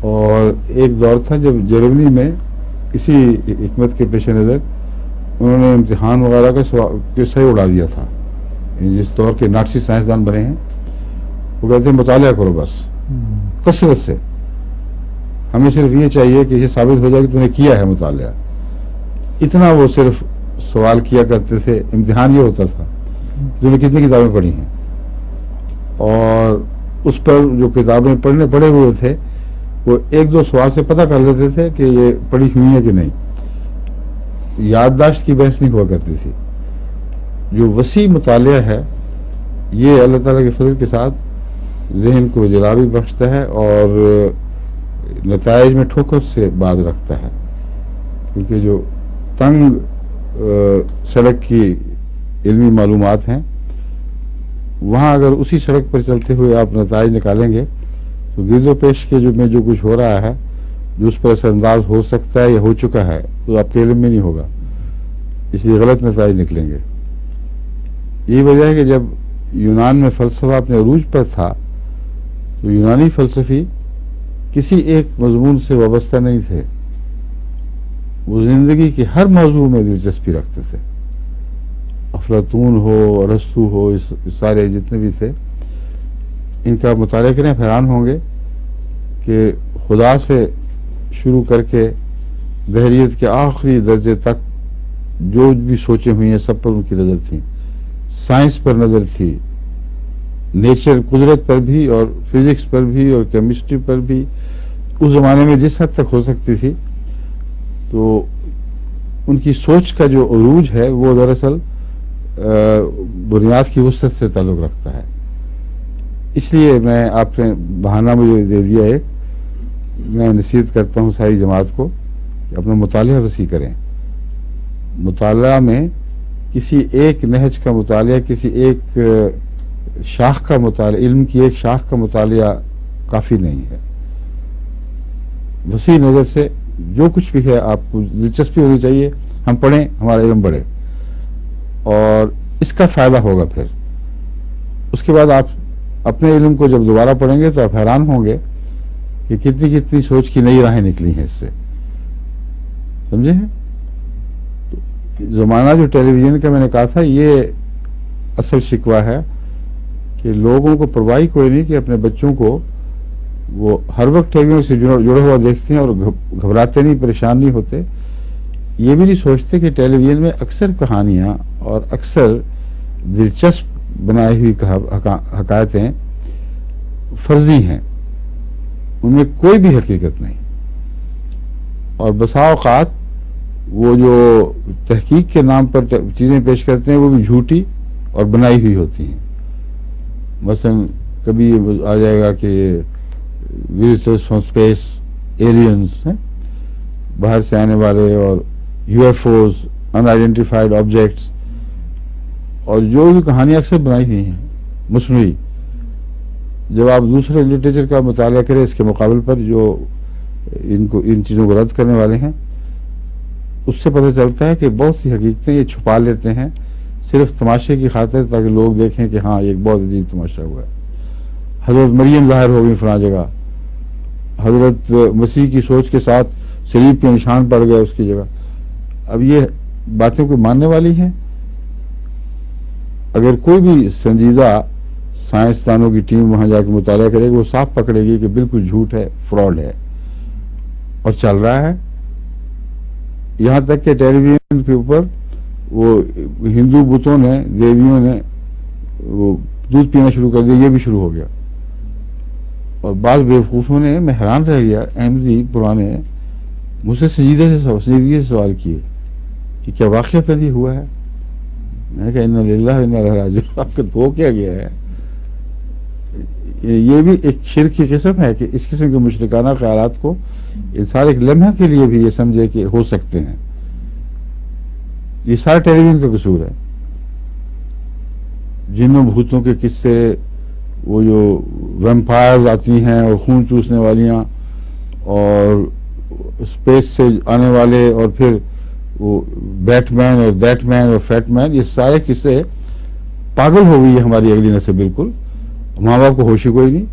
اور ایک دور تھا جب جرمنی میں اسی حکمت کے پیش نظر انہوں نے امتحان وغیرہ کا قصہ ہی اڑا دیا تھا. جس دور کے ناٹسی سائنسدان بنے ہیں وہ کہتے ہیں مطالعہ کرو بس کثرت سے, ہمیں صرف یہ چاہیے کہ یہ ثابت ہو جائے کہ تم نے کیا ہے مطالعہ. اتنا وہ صرف سوال کیا کرتے تھے. امتحان یہ ہوتا تھا تم نے کتنی کتابیں پڑھی ہیں, اور اس پر جو کتابیں پڑھے ہوئے تھے وہ ایک دو سوال سے پتہ کر لیتے تھے کہ یہ پڑھی ہوئی ہے کہ نہیں. یادداشت کی بحث نہیں ہوا کرتی تھی. جو وسیع مطالعہ ہے یہ اللہ تعالیٰ کے فضل کے ساتھ ذہن کو جلا بھی بخشتا ہے اور نتائج میں ٹھوکر سے باز رکھتا ہے, کیونکہ جو تنگ سڑک کی علمی معلومات ہیں وہاں اگر اسی سڑک پر چلتے ہوئے آپ نتائج نکالیں گے تو گرد و پیش کے جو کچھ ہو رہا ہے, جو اس پر اثر انداز ہو سکتا ہے یا ہو چکا ہے, تو آپ کے علم میں نہیں ہوگا, اس لیے غلط نتائج نکلیں گے. یہی وجہ ہے کہ جب یونان میں فلسفہ اپنے عروج پر تھا تو یونانی فلسفی کسی ایک مضمون سے وابستہ نہیں تھے. وہ زندگی کے ہر موضوع میں دلچسپی رکھتے تھے. افلاطون ہو, ارسطو ہو, سارے جتنے بھی تھے, ان کا مطالعہ کریں حیران ہوں گے کہ خدا سے شروع کر کے دہریت کے آخری درجے تک جو بھی سوچیں ہوئی ہیں سب پر ان کی نظر تھی. سائنس پر نظر تھی, نیچر قدرت پر بھی, اور فزکس پر بھی, اور کیمسٹری پر بھی, اس زمانے میں جس حد تک ہو سکتی تھی. تو ان کی سوچ کا جو عروج ہے وہ دراصل بنیاد کی وسعت سے تعلق رکھتا ہے. اس لیے میں آپ نے بہانہ مجھے دے دیا ایک, میں نصیحت کرتا ہوں ساری جماعت کو کہ اپنا مطالعہ وسیع کریں. مطالعہ میں کسی ایک نہج کا مطالعہ, کسی ایک شاخ کا مطالعہ, علم کی ایک شاخ کا مطالعہ کافی نہیں ہے. وسیع نظر سے جو کچھ بھی ہے آپ کو دلچسپی ہونی چاہیے, ہم پڑھیں, ہمارا علم بڑھے, اور اس کا فائدہ ہوگا. پھر اس کے بعد آپ اپنے علم کو جب دوبارہ پڑھیں گے تو آپ حیران ہوں گے کہ کتنی سوچ کی نئی راہیں نکلی ہیں اس سے. سمجھے ہیں؟ زمانہ جو ٹیلی ویژن کا میں نے کہا تھا, یہ اصل شکوہ ہے کہ لوگوں کو پرواہ کوئی نہیں کہ اپنے بچوں کو وہ ہر وقت ٹیلی ویژن سے جڑا ہوا دیکھتے ہیں اور گھبراتے نہیں, پریشان نہیں ہوتے. یہ بھی نہیں سوچتے کہ ٹیلی ویژن میں اکثر کہانیاں اور اکثر دلچسپ بنائی ہوئی حکایتیں فرضی ہیں, ان میں کوئی بھی حقیقت نہیں. اور بسا اوقات وہ جو تحقیق کے نام پر چیزیں پیش کرتے ہیں وہ بھی جھوٹی اور بنائی ہوئی ہوتی ہیں. مثلا کبھی آ جائے گا کہ وزٹرز فرام اسپیس, ایلینز ہیں باہر سے آنے والے, اور U F Os, unidentified objects, اور جو بھی کہانیاں اکثر بنائی ہوئی ہیں مصنوعی. جب آپ دوسرے لٹریچر کا مطالعہ کریں اس کے مقابل پر جو ان چیزوں کو رد کرنے والے ہیں, اس سے پتہ چلتا ہے کہ بہت سی حقیقتیں یہ چھپا لیتے ہیں صرف تماشے کی خاطر, تاکہ لوگ دیکھیں کہ ہاں یہ ایک بہت عجیب تماشا ہوا ہے. حضرت مریم ظاہر ہو گئی فلاں جگہ, حضرت مسیح کی سوچ کے ساتھ صلیب کے نشان پڑ گئے اس کی جگہ. اب یہ باتیں کوئی ماننے والی ہیں؟ اگر کوئی بھی سنجیدہ سائنسدانوں کی ٹیم وہاں جا کے مطالعہ کرے گی, وہ صاف پکڑے گی کہ بالکل جھوٹ ہے, فراڈ ہے, اور چل رہا ہے. یہاں تک کہ ٹیلی ویژن کے اوپر وہ ہندو بتوں نے, دیویوں نے وہ دودھ پینا شروع کر دیا, یہ بھی شروع ہو گیا. اور بعض بیوقوفوں نے, میں حیران رہ گیا, احمدی پرانے مجھ سے سنجیدگی سے سوال کیے کہ کیا واقعتاً یہ ہوا ہے. میں نے کہا انا للہ و انا الیہ راجعون. آپ کا تو کیا گیا ہے؟ یہ بھی ایک شرک کی قسم ہے کہ اس قسم کے مشرکانہ خیالات کو انسان ایک لمحہ کے لیے بھی یہ سمجھے کہ ہو سکتے ہیں. یہ سارا ٹیلی ویژن کا قصور ہے. جنوں بھوتوں کے قصے, وہ جو ویمپائرز آتی ہیں اور خون چوسنے والیاں, اور اسپیس سے آنے والے, اور پھر وہ بیٹ مین اور دیٹ مین اور فیٹ مین, یہ سارے قصے پاگل ہو گئی ہے ہماری اگلی نسل بالکل. ماں باپ کو ہوش ہی کوئی نہیں.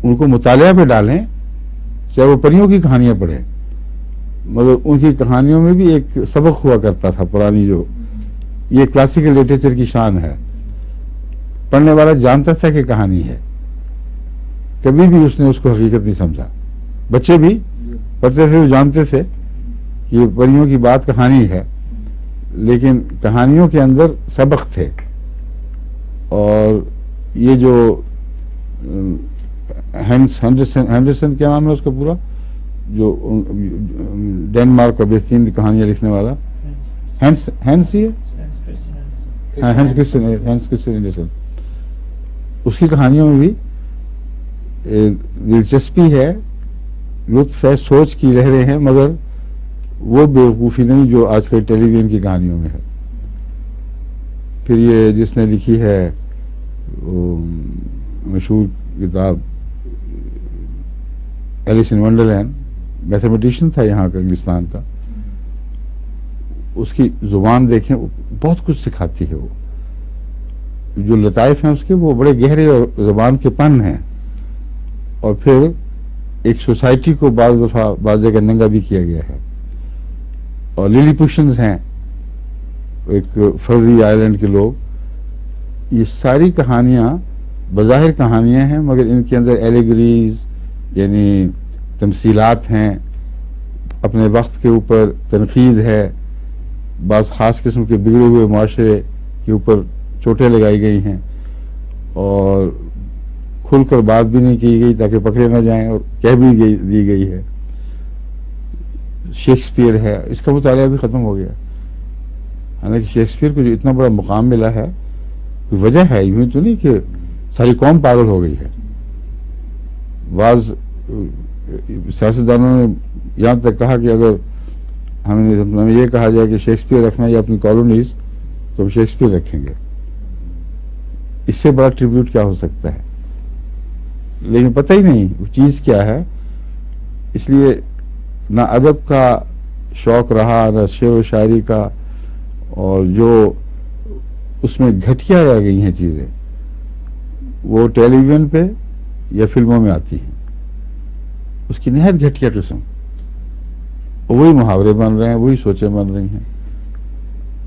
ان کو مطالعہ پہ ڈالیں چاہے وہ پریوں کی کہانیاں پڑھیں، مگر ان کی کہانیوں میں بھی ایک سبق ہوا کرتا تھا پرانی، جو یہ کلاسیکل لٹریچر کی شان ہے، پڑھنے والا جانتا تھا کہ کہانی ہے، کبھی بھی اس نے اس کو حقیقت نہیں سمجھا. بچے بھی پڑھتے تھے، وہ جانتے تھے کہ یہ پریوں کی بات کہانی ہے، لیکن کہانیوں کے اندر سبق تھے. اور یہ جو ہینڈرسن کیا نام ہے اس کا پورا، جو ڈینمارک کا بہترین کہانیاں لکھنے والا، ہینس کرسچن اینڈرسن، اس کی کہانیوں میں بھی دلچسپی ہے، لطف ہے، سوچ کی لہریں ہیں، مگر وہ بیوقوفی نہیں جو آج کل ٹیلی ویژن کی کہانیوں میں ہے. پھر یہ جس نے لکھی ہے مشہور کتاب ایلس ان ونڈرلینڈ، میتھمیٹیشین تھا یہاں کا، انگلستان کا، اس کی زبان دیکھیں، بہت کچھ سکھاتی ہے. وہ جو لطائف ہیں اس کے، وہ بڑے گہرے اور زبان کے پن ہیں. اور پھر ایک سوسائٹی کو بعض دفعہ بعض جگہ ننگا بھی کیا گیا ہے. اور لیلی پوشنز ہیں، ایک فرضی آئلینڈ کے لوگ. یہ ساری کہانیاں بظاہر کہانیاں ہیں، مگر ان کے اندر ایلیگریز یعنی تمثیلات ہیں، اپنے وقت کے اوپر تنقید ہے، بعض خاص قسم کے بگڑے ہوئے معاشرے کے اوپر چوٹیں لگائی گئی ہیں، اور کھل کر بات بھی نہیں کی گئی تاکہ پکڑے نہ جائیں، اور کہہ بھی دی گئی ہے. شیکسپیئر ہے، اس کا مطالعہ بھی ختم ہو گیا. حالانکہ شیکسپیئر کو جو اتنا بڑا مقام ملا ہے، کوئی وجہ ہے، یوں تو نہیں کہ ساری قوم پاگل ہو گئی ہے. بعض سیاستدانوں نے یہاں تک کہا کہ اگر ہمیں یہ کہا جائے کہ شیکسپیئر رکھنا یا اپنی کالونیز، تو ہم شیکسپیئر رکھیں گے. اس سے بڑا ٹریبیوٹ کیا ہو سکتا ہے؟ لیکن پتہ ہی نہیں وہ چیز کیا ہے. اس لیے نہ ادب کا شوق رہا، نہ شعر و شاعری کا، اور جو اس میں گھٹیا رہ گئی ہیں چیزیں، وہ ٹیلی ویژن پہ یا فلموں میں آتی ہیں. اس کی نہایت گھٹیا قسم، وہی محاورے بن رہے ہیں، وہی سوچیں بن رہی ہیں.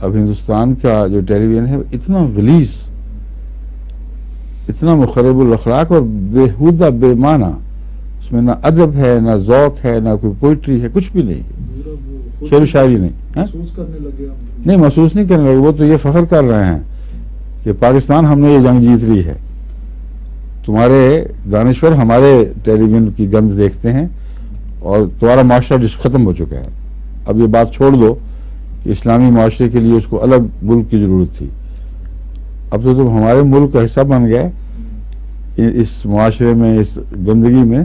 اب ہندوستان کا جو ٹیلی ویژن ہے اتنا غلیظ، اتنا مخرب الاخلاق اور بےہودہ بے معنی، اس میں نہ ادب ہے، نہ ذوق ہے، نہ کوئی پوئٹری ہے، کچھ بھی نہیں، شعر و شاعری نہیں. نہیں، محسوس نہیں کرنے لگے. وہ تو یہ فخر کر رہے ہیں کہ پاکستان ہم نے یہ جنگ جیت لی ہے. تمہارے دانشور ہمارے ٹیلی ویژن کی گند دیکھتے ہیں، اور تمہارا معاشرہ ختم ہو چکا ہے. اب یہ بات چھوڑ دو کہ اسلامی معاشرے کے لیے اس کو الگ ملک کی ضرورت تھی. اب تو تم ہمارے ملک کا حصہ بن گئے اس معاشرے میں، اس گندگی میں،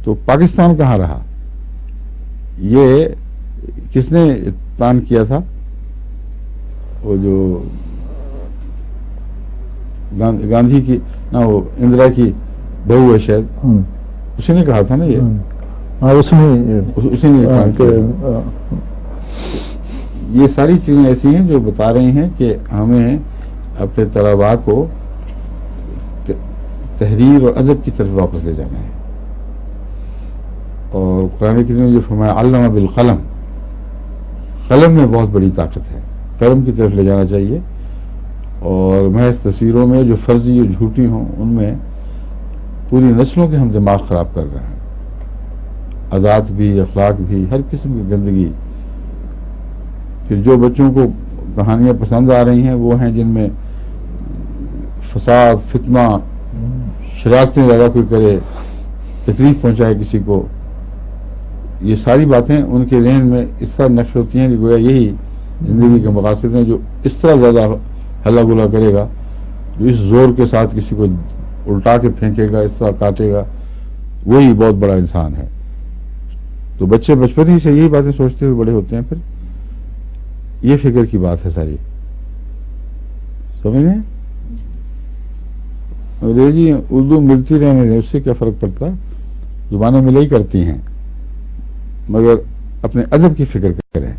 تو پاکستان کہاں رہا؟ یہ کس نے تان کیا تھا؟ وہ جو گاندھی کی، نہ وہ اندرا کی بہو ہے شاید، اسی نے کہا تھا نا یہ، اسی نے کہا. یہ ساری چیزیں ایسی ہیں جو بتا رہی ہیں کہ ہمیں اپنے طلباء کو تحریر اور ادب کی طرف واپس لے جانا ہے. اور قرآن کریم نے جو فرمایا علم بالقلم، قلم میں بہت بڑی طاقت ہے، قلم کی طرف لے جانا چاہیے. اور محض تصویروں میں جو فرضی اور جھوٹی ہوں، ان میں پوری نسلوں کے ہم دماغ خراب کر رہے ہیں. عادات بھی، اخلاق بھی، ہر قسم کی گندگی. پھر جو بچوں کو کہانیاں پسند آ رہی ہیں وہ ہیں جن میں فساد، فتنہ، شرارتیں زیادہ کوئی کرے، تکلیف پہنچائے کسی کو. یہ ساری باتیں ان کے ذہن میں اس طرح نقش ہوتی ہیں کہ گویا یہی زندگی کے مقاصد ہیں. جو اس طرح زیادہ ہلا گلا کرے گا، جو اس زور کے ساتھ کسی کو الٹا کے پھینکے گا، اس طرح کاٹے گا، وہی بہت بڑا انسان ہے. تو بچے بچپن ہی سے یہی باتیں سوچتے ہوئے بڑے ہوتے ہیں. پھر یہ فکر کی بات ہے ساری، سمجھ گئے؟ جی اردو ملتی رہنے دیں، اس سے کیا فرق پڑتا ہے؟ زبانیں ملے ہی کرتی ہیں، مگر اپنے ادب کی فکر کریں.